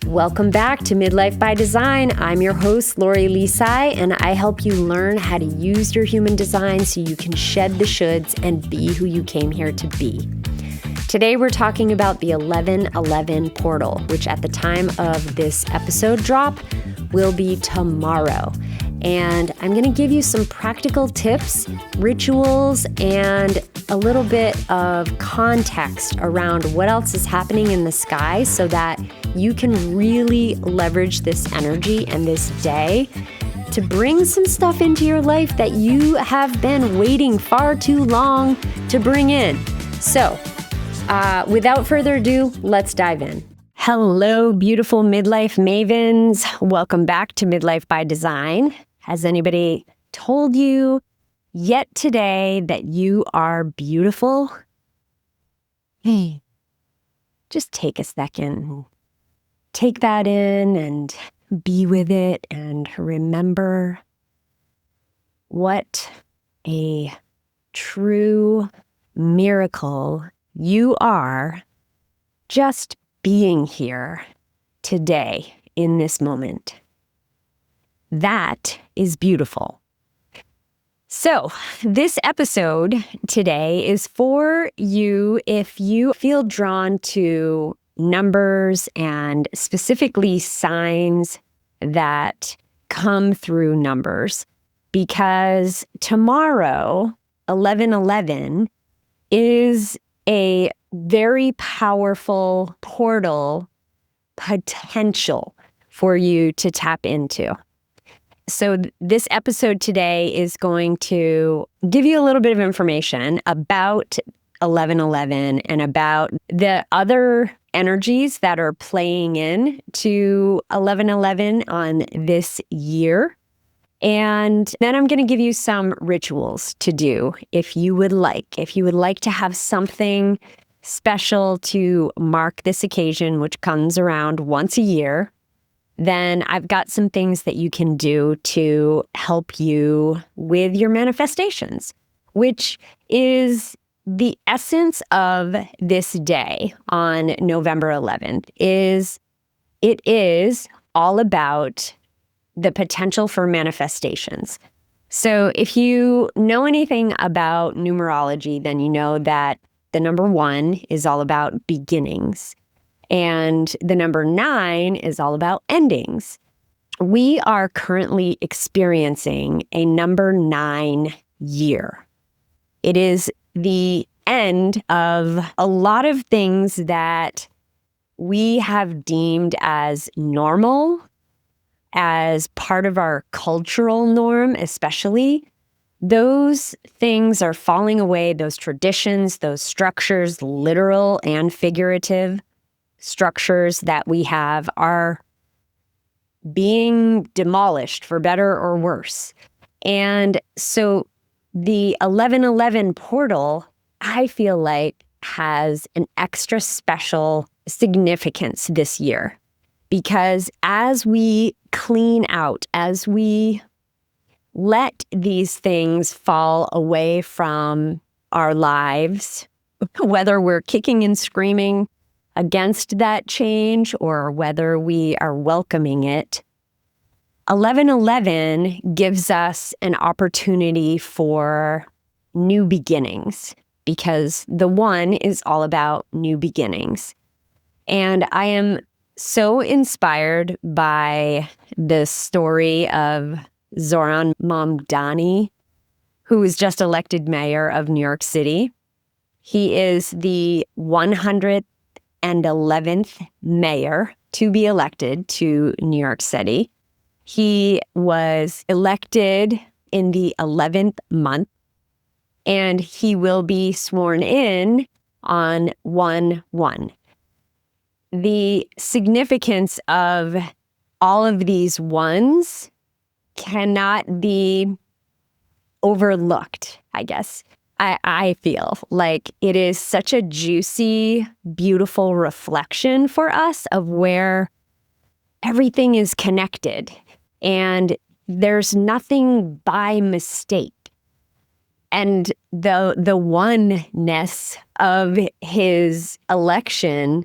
Welcome back to Midlife by Design. I'm your host, Lori Lisai, and I help you learn how to use your human design so you can shed the shoulds and be who you came here to be. Today, we're talking about the 1111 portal, which at the time of this episode drop will be tomorrow. And I'm going to give you some practical tips, rituals, and a little bit of context around what else is happening in the sky so that you can really leverage this energy and this day to bring some stuff into your life that you have been waiting far too long to bring in. So, without further ado, let's dive in. Hello, beautiful midlife mavens. Welcome back to Midlife by Design. Has anybody told you yet today that you are beautiful? Hey, just take a second. Take that in and be with it and remember what a true miracle you are just being here today in this moment. That is beautiful. So, this episode today is for you if you feel drawn to numbers and specifically signs that come through numbers, because tomorrow, 11/11, is a very powerful portal potential for you to tap into. So this episode today is going to give you a little bit of information about 11/11 and about the other energies that are playing in to 11/11 on this year. And then I'm going to give you some rituals to do if you would like. If you would like to have something special to mark this occasion, which comes around once a year, then I've got some things that you can do to help you with your manifestations, which is the essence of this day on November 11th. It is all about the potential for manifestations. So if you know anything about numerology, then you know that the number 1 is all about beginnings. And the number 9 is all about endings. We are currently experiencing a number 9 year. It is the end of a lot of things that we have deemed as normal, as part of our cultural norm, especially. Those things are falling away, those traditions, those structures, literal and figurative structures that we have are being demolished for better or worse. And so the 11/11 portal, I feel like, has an extra special significance this year, because as we clean out, as we let these things fall away from our lives, whether we're kicking and screaming against that change or whether we are welcoming it, 11/11 gives us an opportunity for new beginnings, because the 1 is all about new beginnings. And I am so inspired by the story of Zohran Mamdani, who was just elected mayor of New York City. He is the 111th mayor to be elected to New York City. He was elected in the 11th month, and he will be sworn in on 1/1. The significance of all of these ones cannot be overlooked, I guess. I feel like it is such a juicy, beautiful reflection for us of where everything is connected and there's nothing by mistake. And the oneness of his election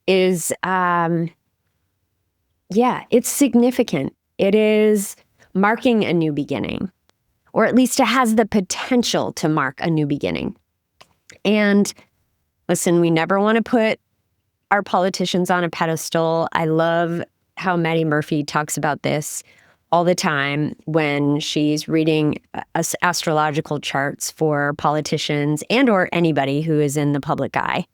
is Yeah, it's significant. It is marking a new beginning, or at least it has the potential to mark a new beginning. And listen, we never want to put our politicians on a pedestal. I love how Maddie Murphy talks about this all the time when she's reading astrological charts for politicians and or anybody who is in the public eye,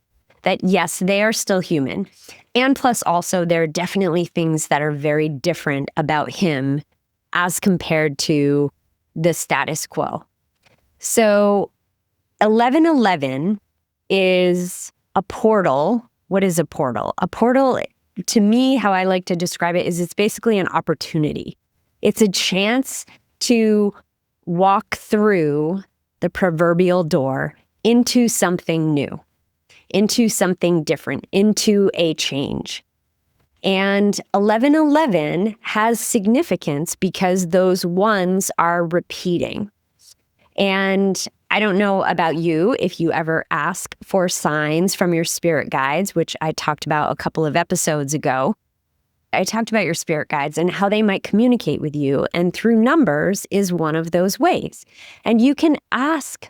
that yes, they are still human. And plus also there are definitely things that are very different about him as compared to the status quo. So 1111 is a portal. What is a portal? A portal, to me, how I like to describe it is it's basically an opportunity. It's a chance to walk through the proverbial door into something new, into something different, into a change. And 1111 has significance because those ones are repeating. And I don't know about you if you ever ask for signs from your spirit guides, which I talked about a couple of episodes ago. I talked about your spirit guides and how they might communicate with you. And through numbers is one of those ways. And you can ask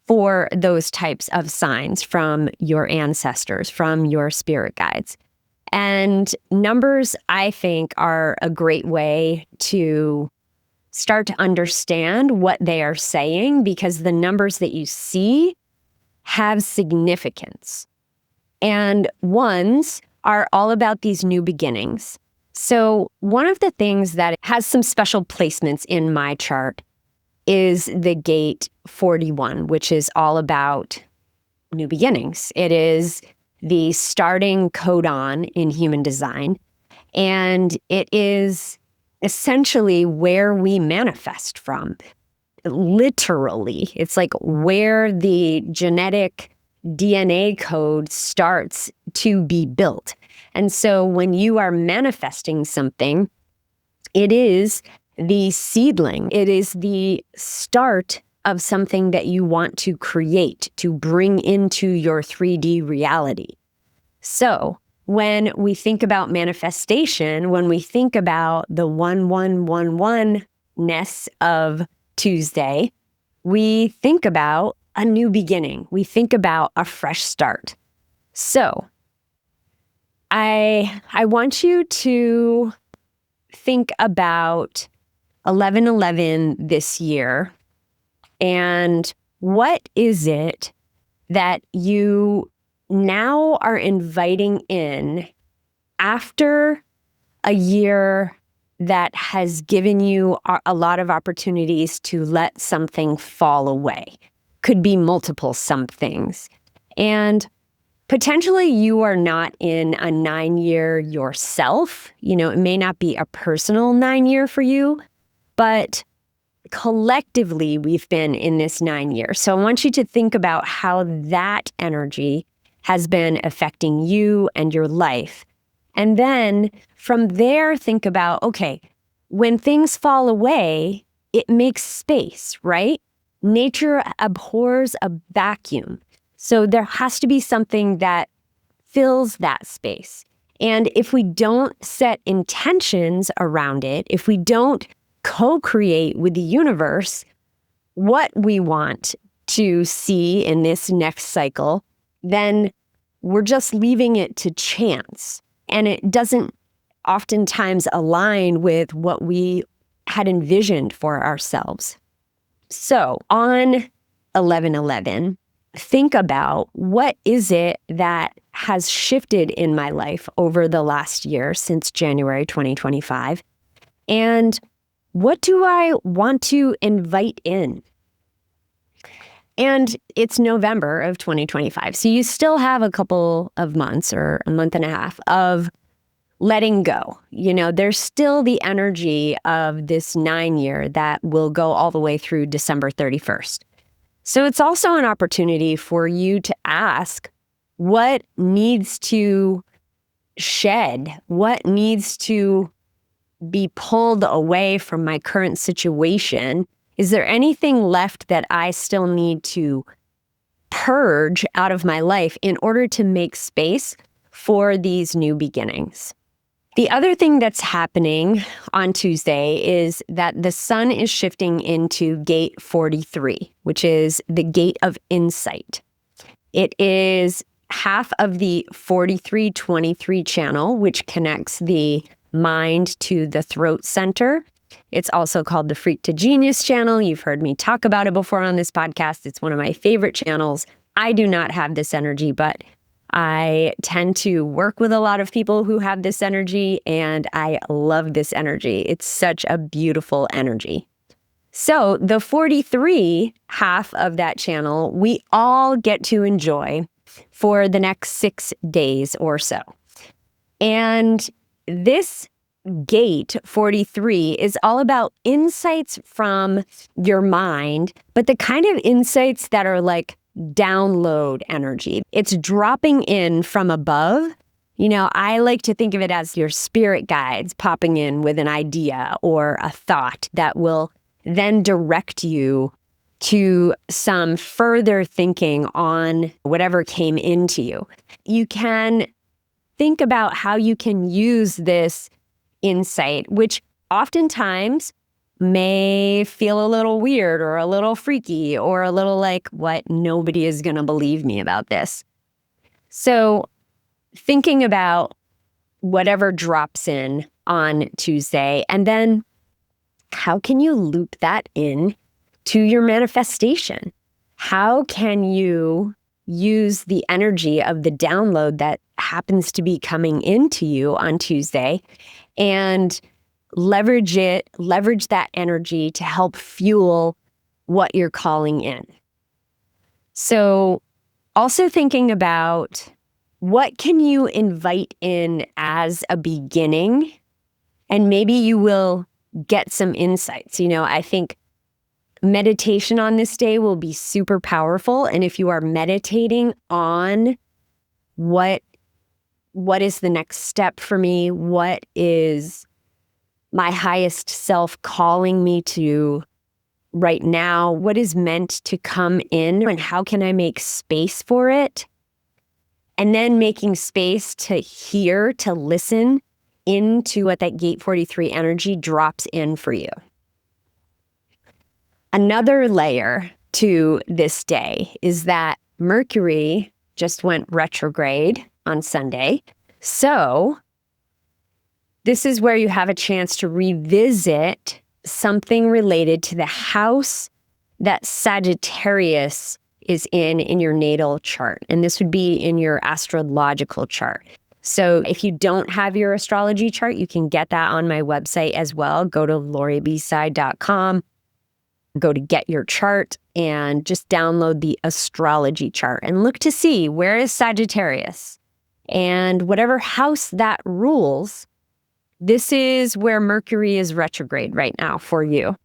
for those types of signs from your ancestors, from your spirit guides. And numbers, I think, are a great way to start to understand what they are saying, because the numbers that you see have significance. And ones are all about these new beginnings. So one of the things that has some special placements in my chart is the gate 41, which is all about new beginnings. It is the starting codon in human design, and it is essentially where we manifest from. Literally, it's like where the genetic DNA code starts to be built. And so when you are manifesting something, it is the seedling. It is the start of something that you want to create, to bring into your 3D reality. So when we think about manifestation, when we think about the 1111-ness of Tuesday, we think about a new beginning. We think about a fresh start. So I want you to think about 1111 this year, and what is it that you now are inviting in after a year that has given you a lot of opportunities to let something fall away. Could be multiple somethings. And potentially you are not in a 9-year yourself. You know, it may not be a personal 9-year for you, but collectively we've been in this 9 years. So I want you to think about how that energy has been affecting you and your life. And then from there, think about, okay, when things fall away, it makes space, right? Nature abhors a vacuum. So there has to be something that fills that space. And if we don't set intentions around it, if we don't co-create with the universe what we want to see in this next cycle, then we're just leaving it to chance. And it doesn't oftentimes align with what we had envisioned for ourselves. So on 1111, think about what is it that has shifted in my life over the last year since January 2025, and what do I want to invite in? And it's November of 2025. So you still have a couple of months or a month and a half of letting go. You know, there's still the energy of this 9-year that will go all the way through December 31st. So it's also an opportunity for you to ask what needs to shed, what needs to be pulled away from my current situation. Is there anything left that I still need to purge out of my life in order to make space for these new beginnings? The other thing that's happening on Tuesday is that the sun is shifting into gate 43, which is the gate of insight. It is half of the 4323 channel, which connects the mind to the throat center. It's also called the Freak to Genius channel. You've heard me talk about it before on this podcast. It's one of my favorite channels. I do not have this energy, but I tend to work with a lot of people who have this energy, and I love this energy. It's such a beautiful energy. So the 43, half of that channel, we all get to enjoy for the next 6 days or so. And this gate 43 is all about insights from your mind, but the kind of insights that are like download energy. It's dropping in from above. I like to think of it as your spirit guides popping in with an idea or a thought that will then direct you to some further thinking on whatever came into you. You can think about how you can use this insight, which oftentimes may feel a little weird or a little freaky or a little like, what? Nobody is going to believe me about this. So thinking about whatever drops in on Tuesday, and then how can you loop that in to your manifestation? How can you use the energy of the download that happens to be coming into you on Tuesday and leverage that energy to help fuel what you're calling in? So also thinking about what can you invite in as a beginning, and maybe you will get some insights. I think meditation on this day will be super powerful. And if you are meditating on what is the next step for me, what is my highest self calling me to right now, what is meant to come in, and how can I make space for it? And then making space to hear, to listen into what that gate 43 energy drops in for you. Another layer to this day is that Mercury just went retrograde on Sunday. So this is where you have a chance to revisit something related to the house that Sagittarius is in your natal chart. And this would be in your astrological chart. So if you don't have your astrology chart, you can get that on my website as well. Go to loribeside.com, go to get your chart, and just download the astrology chart and look to see where is Sagittarius. And whatever house that rules, this is where Mercury is retrograde right now for you.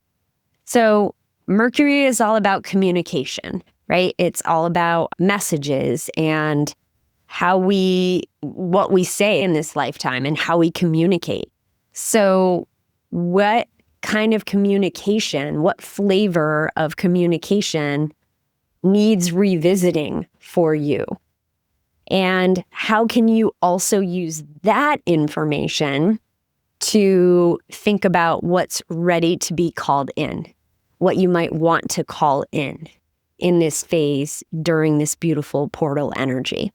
So Mercury is all about communication, right? It's all about messages and what we say in this lifetime and how we communicate. So what kind of communication, what flavor of communication needs revisiting for you? And how can you also use that information to think about what's ready to be called in, what you might want to call in this phase during this beautiful portal energy?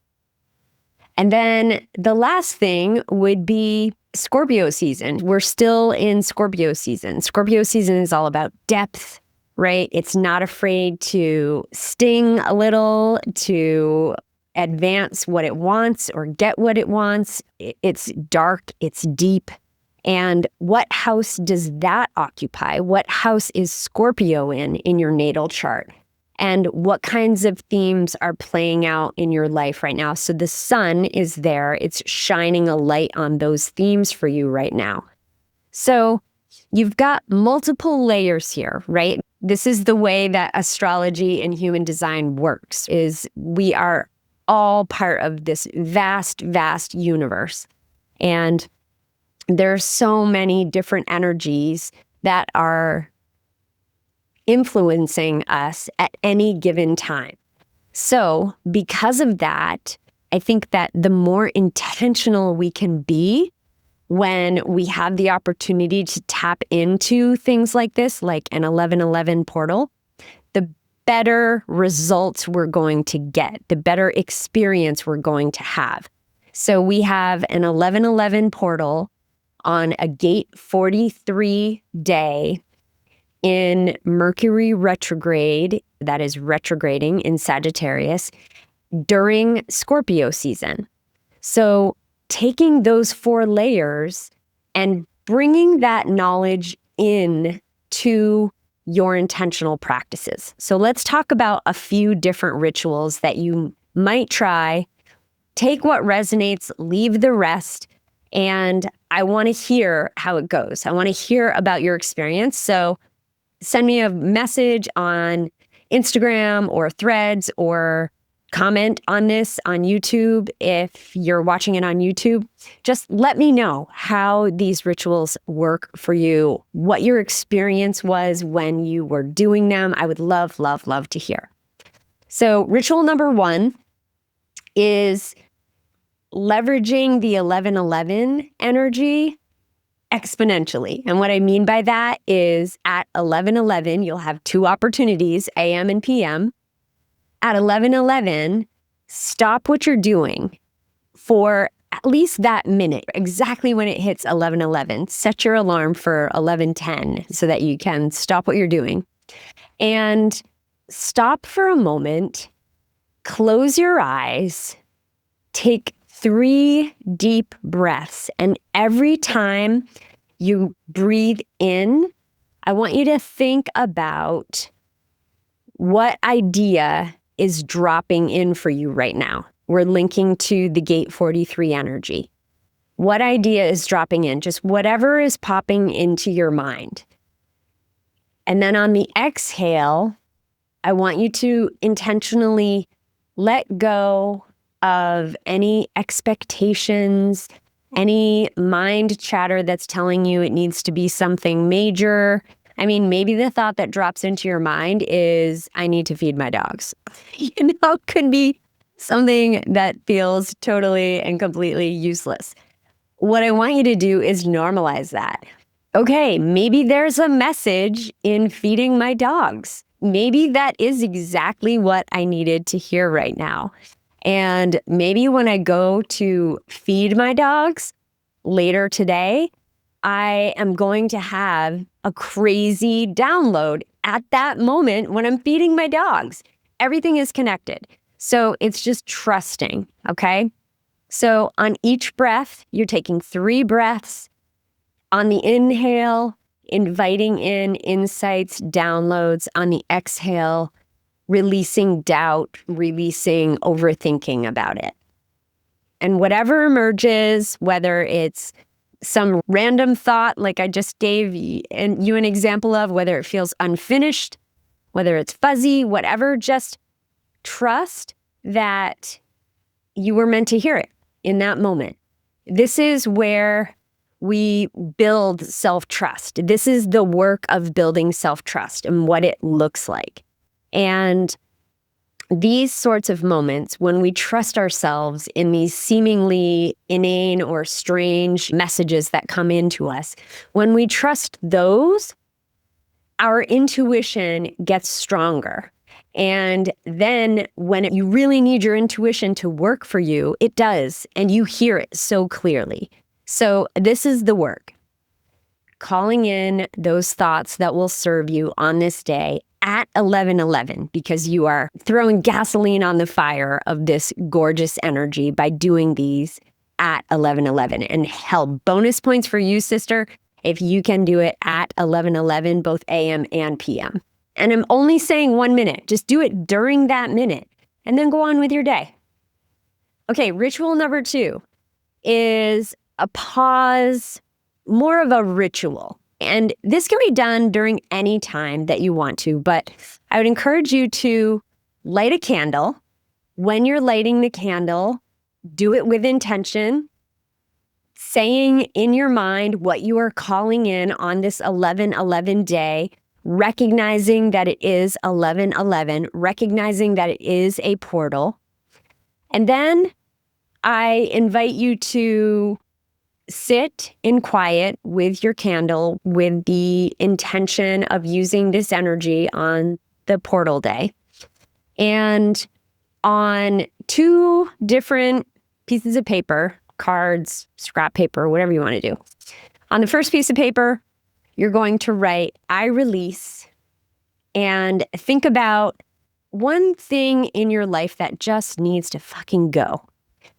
And then the last thing would be Scorpio season. We're still in Scorpio season. Scorpio season is all about depth, right? It's not afraid to sting a little, to advance what it wants or get what it wants. It's dark, it's deep. And what house does that occupy? What house is Scorpio in your natal chart? And what kinds of themes are playing out in your life right now? So the sun is there. It's shining a light on those themes for you right now. So you've got multiple layers here, right? This is the way that astrology and human design works, is we are all part of this vast, vast universe. And there are so many different energies that are influencing us at any given time. So because of that, I think that the more intentional we can be when we have the opportunity to tap into things like this, like an 1111 portal, the better results we're going to get, the better experience we're going to have. So we have an 1111 portal on a gate 43 day in Mercury retrograde, that is retrograding in Sagittarius, during Scorpio season. So taking those 4 layers and bringing that knowledge in to your intentional practices. So let's talk about a few different rituals that you might try. Take what resonates, leave the rest, and I want to hear how it goes. I want to hear about your experience. So send me a message on Instagram or Threads, or comment on this on YouTube if you're watching it on YouTube. Just let me know how these rituals work for you, what your experience was when you were doing them. I would love, love, love to hear. So ritual number 1 is leveraging the 1111 energy exponentially. And what I mean by that is at 1111, you'll have 2 opportunities, AM and PM. At 1111, stop what you're doing for at least that minute, exactly when it hits 1111. Set your alarm for 1110 so that you can stop what you're doing. And stop for a moment, close your eyes, take 3 deep breaths. And every time you breathe in, I want you to think about what idea is dropping in for you right now. We're linking to the gate 43 energy. What idea is dropping in? Just whatever is popping into your mind. And then on the exhale, I want you to intentionally let go of any expectations, any mind chatter that's telling you it needs to be something major. I mean, maybe the thought that drops into your mind is, I need to feed my dogs. It could be something that feels totally and completely useless. What I want you to do is normalize that. Okay, maybe there's a message in feeding my dogs. Maybe that is exactly what I needed to hear right now. And maybe when I go to feed my dogs later today, I am going to have a crazy download at that moment when I'm feeding my dogs. Everything is connected. So it's just trusting, okay? So on each breath, you're taking 3 breaths. On the inhale, inviting in insights, downloads. On the exhale, releasing doubt, releasing overthinking about it. And whatever emerges, whether it's some random thought like I just gave you an example of, whether it feels unfinished, whether it's fuzzy, whatever, just trust that you were meant to hear it in that moment. This is where we build self-trust. This is the work of building self-trust and what it looks like. And these sorts of moments, when we trust ourselves in these seemingly inane or strange messages that come into us, when we trust those, our intuition gets stronger. And then when you really need your intuition to work for you, it does, and you hear it so clearly. So this is the work. Calling in those thoughts that will serve you on this day at 11:11, because you are throwing gasoline on the fire of this gorgeous energy by doing these at 11:11. And hell, bonus points for you, sister, if you can do it at 11:11, both AM and PM. And I'm only saying 1 minute. Just do it during that minute and then go on with your day. Okay, ritual number 2 is a pause, more of a ritual. And this can be done during any time that you want to, but I would encourage you to light a candle. When you're lighting the candle, do it with intention, saying in your mind what you are calling in on this 11:11 day, recognizing that it is 11:11, recognizing that it is a portal. And then I invite you to sit in quiet with your candle with the intention of using this energy on the portal day. And on 2 different pieces of paper, cards, scrap paper, whatever you want to do. On the first piece of paper, you're going to write, I release, and think about one thing in your life that just needs to fucking go.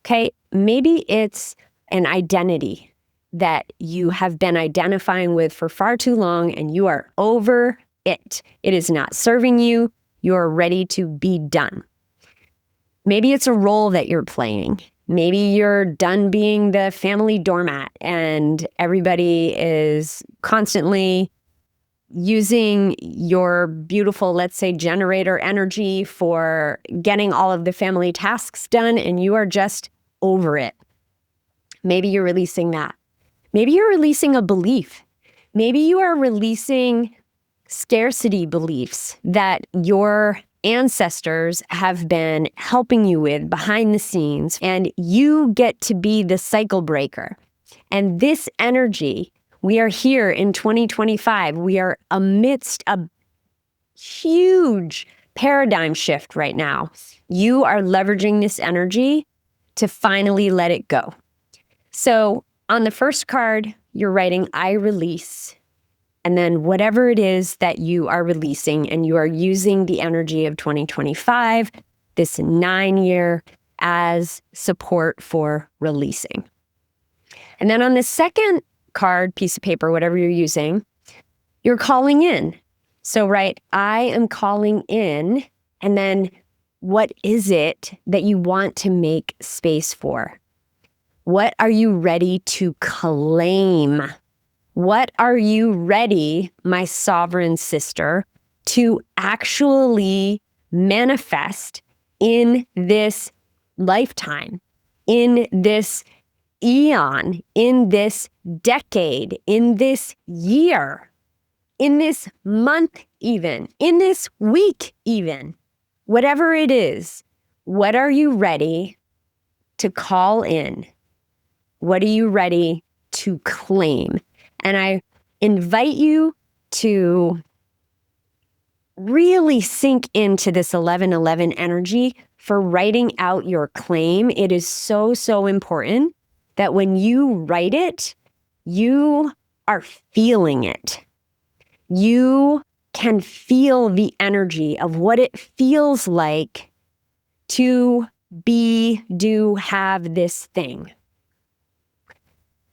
Okay? Maybe it's an identity that you have been identifying with for far too long and you are over it. It is not serving you. You are ready to be done. Maybe it's a role that you're playing. Maybe you're done being the family doormat and everybody is constantly using your beautiful, let's say, generator energy for getting all of the family tasks done and you are just over it. Maybe you're releasing that. Maybe you're releasing a belief. Maybe you are releasing scarcity beliefs that your ancestors have been helping you with behind the scenes, and you get to be the cycle breaker. And this energy, we are here in 2025. We are amidst a huge paradigm shift right now. You are leveraging this energy to finally let it go. So on the first card, you're writing, I release. And then whatever it is that you are releasing, and you are using the energy of 2025, this 9-year, as support for releasing. And then on the second card, piece of paper, whatever you're using, you're calling in. So write, I am calling in, and then what is it that you want to make space for? What are you ready to claim? What are you ready, my sovereign sister, to actually manifest in this lifetime, in this eon, in this decade, in this year, in this month even, in this week even? Whatever it is, what are you ready to call in? What are you ready to claim? And I invite you to really sink into this 1111 energy for writing out your claim. It is so, so important that when you write it, you are feeling it. You can feel the energy of what it feels like to be, do, have this thing.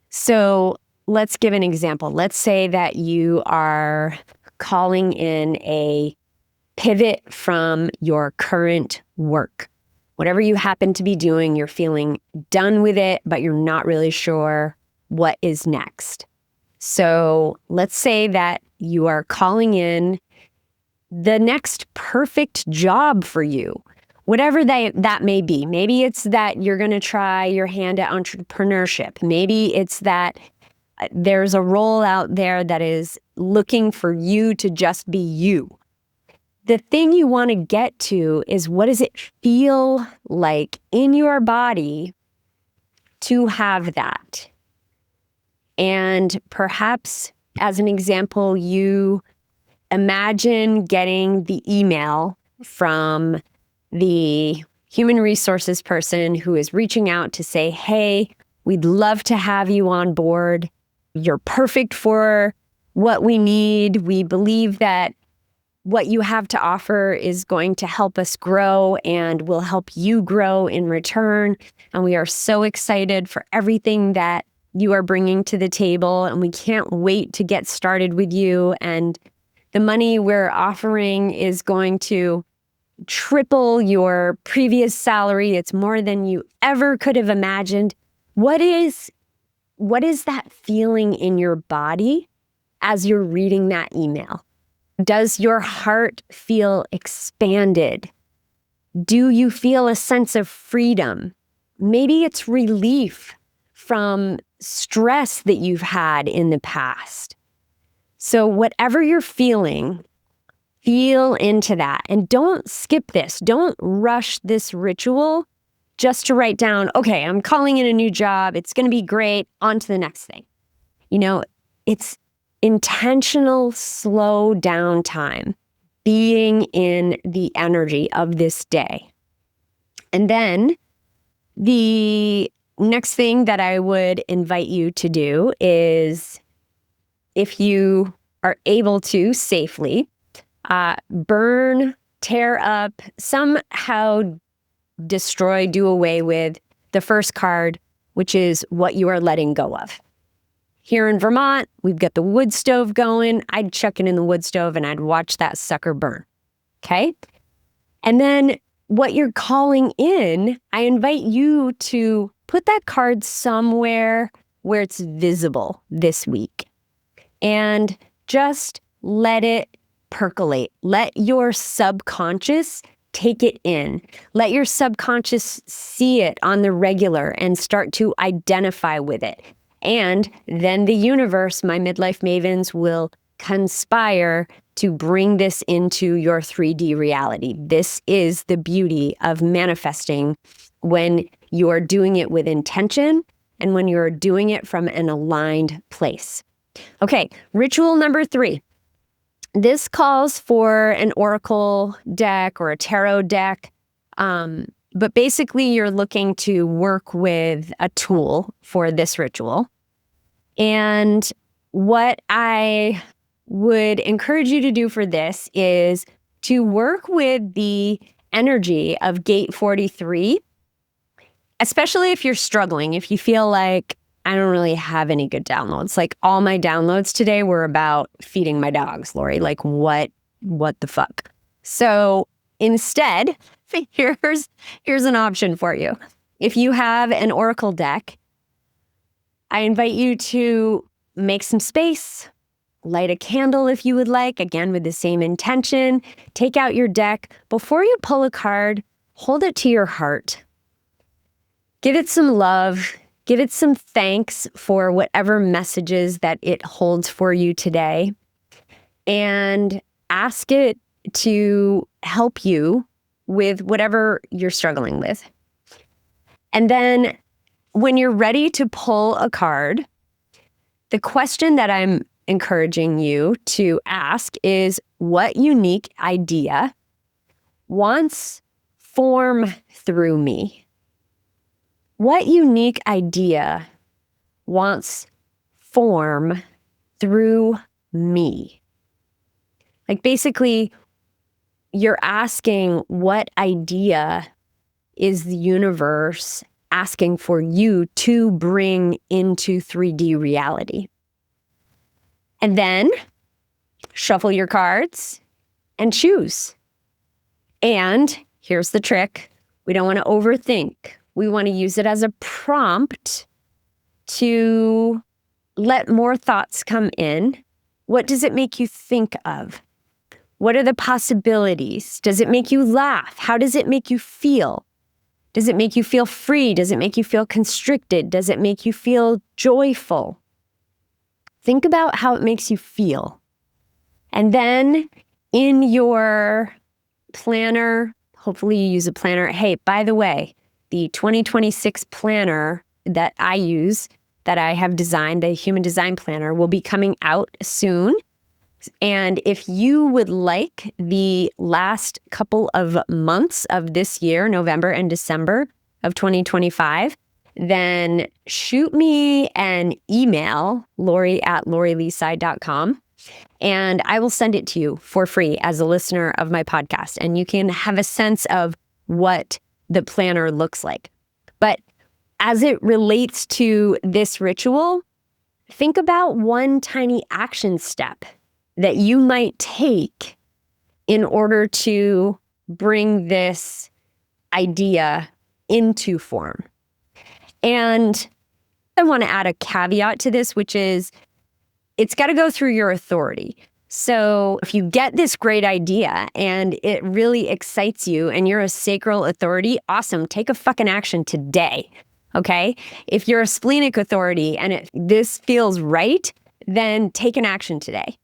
So let's give an example. Let's say that you are calling in a pivot from your current work. Whatever you happen to be doing, you're feeling done with it, but you're not really sure what is next. So let's say that you are calling in the next perfect job for you. Whatever that may be. Maybe it's that you're going to try your hand at entrepreneurship. Maybe it's that there's a role out there that is looking for you to just be you. The thing you want to get to is, what does it feel like in your body to have that? And perhaps, as an example, you imagine getting the email from the human resources person who is reaching out to say, hey, we'd love to have you on board. You're perfect for what we need. We believe that what you have to offer is going to help us grow and will help you grow in return. And we are so excited for everything that you are bringing to the table. And we can't wait to get started with you. And the money we're offering is going to triple your previous salary. It's more than you ever could have imagined. What is that feeling in your body as you're reading that email? Does your heart feel expanded? Do you feel a sense of freedom? Maybe it's relief from stress that you've had in the past. So whatever you're feeling, feel into that. And don't skip this. Don't rush this ritual. just to write down, okay, I'm calling in a new job. It's going to be great. On to the next thing. It's intentional, slow down time, being in the energy of this day. And then the next thing that I would invite you to do is, if you are able to safely, burn, tear up, somehow destroy, do away with the first card, which is what you are letting go of. Here in Vermont, we've got the wood stove going. I'd chuck it in the wood stove and I'd watch that sucker burn. Okay? And then what you're calling in, I invite you to put that card somewhere where it's visible this week and just let it percolate. Let your subconscious take it in. Let your subconscious see it on the regular and start to identify with it. And then the universe, my midlife mavens, will conspire to bring this into your 3D reality. This is the beauty of manifesting when you're doing it with intention and when you're doing it from an aligned place. Okay, ritual number 3. This calls for an oracle deck or a tarot deck, but basically you're looking to work with a tool for this ritual. And what I would encourage you to do for this is to work with the energy of gate 43, especially if you're struggling, if you feel like, I don't really have any good downloads. Like all my downloads today were about feeding my dogs, Lori. Like what the fuck? So instead, here's an option for you. If you have an oracle deck, I invite you to make some space, light a candle if you would like, again with the same intention. Take out your deck. Before you pull a card, hold it to your heart. Give it some love. Give it some thanks for whatever messages that it holds for you today. And ask it to help you with whatever you're struggling with. And then when you're ready to pull a card, the question that I'm encouraging you to ask is, what unique idea wants form through me? What unique idea wants form through me? Like basically, you're asking what idea is the universe asking for you to bring into 3D reality. And then shuffle your cards and choose. And here's the trick. We don't want to overthink. We want to use it as a prompt to let more thoughts come in. What does it make you think of? What are the possibilities? Does it make you laugh? How does it make you feel? Does it make you feel free? Does it make you feel constricted? Does it make you feel joyful? Think about how it makes you feel. And then in your planner, hopefully you use a planner. Hey, by the way, the 2026 planner that I use, that I have designed, the Human Design Planner, will be coming out soon. And if you would like the last couple of months of this year, November and December of 2025, then shoot me an email, Lori@LoriLisai.com, and I will send it to you for free as a listener of my podcast. And you can have a sense of what the planner looks like. But as it relates to this ritual, think about one tiny action step that you might take in order to bring this idea into form. And I want to add a caveat to this, which is it's got to go through your authority. So if you get this great idea and it really excites you and you're a sacral authority, awesome, take a fucking action today, okay? If you're a splenic authority and this feels right, then take an action today.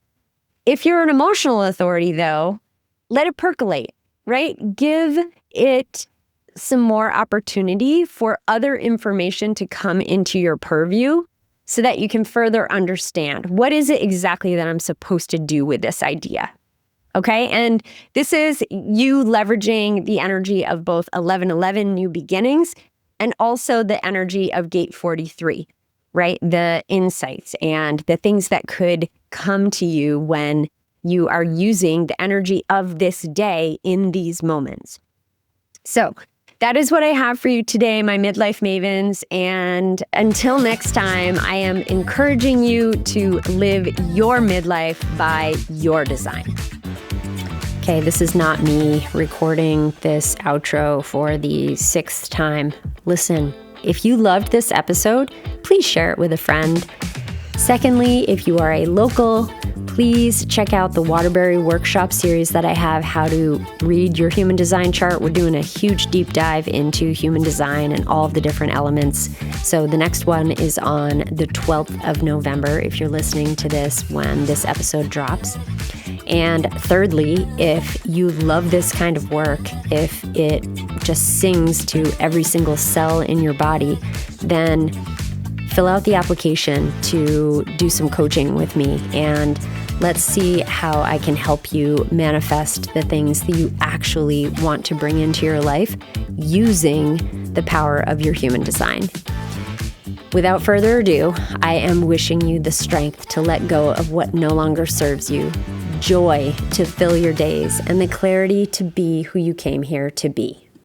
If you're an emotional authority, though, let it percolate, right? Give it some more opportunity for other information to come into your purview so that you can further understand what is it exactly that I'm supposed to do with this idea. Okay, and this is you leveraging the energy of both 1111 new beginnings and also the energy of gate 43, right? The insights and the things that could come to you when you are using the energy of this day in these moments. So that is what I have for you today, my midlife mavens. And until next time, I am encouraging you to live your midlife by your design. Okay, this is not me recording this outro for the 6th time. Listen, if you loved this episode, please share it with a friend. Secondly, if you are a local, please check out the Waterbury workshop series that I have, How to Read Your Human Design Chart. We're doing a huge deep dive into human design and all of the different elements. So the next one is on the 12th of November, if you're listening to this when this episode drops. And thirdly, if you love this kind of work, if it just sings to every single cell in your body, then fill out the application to do some coaching with me, and let's see how I can help you manifest the things that you actually want to bring into your life using the power of your human design. Without further ado, I am wishing you the strength to let go of what no longer serves you, joy to fill your days, and the clarity to be who you came here to be.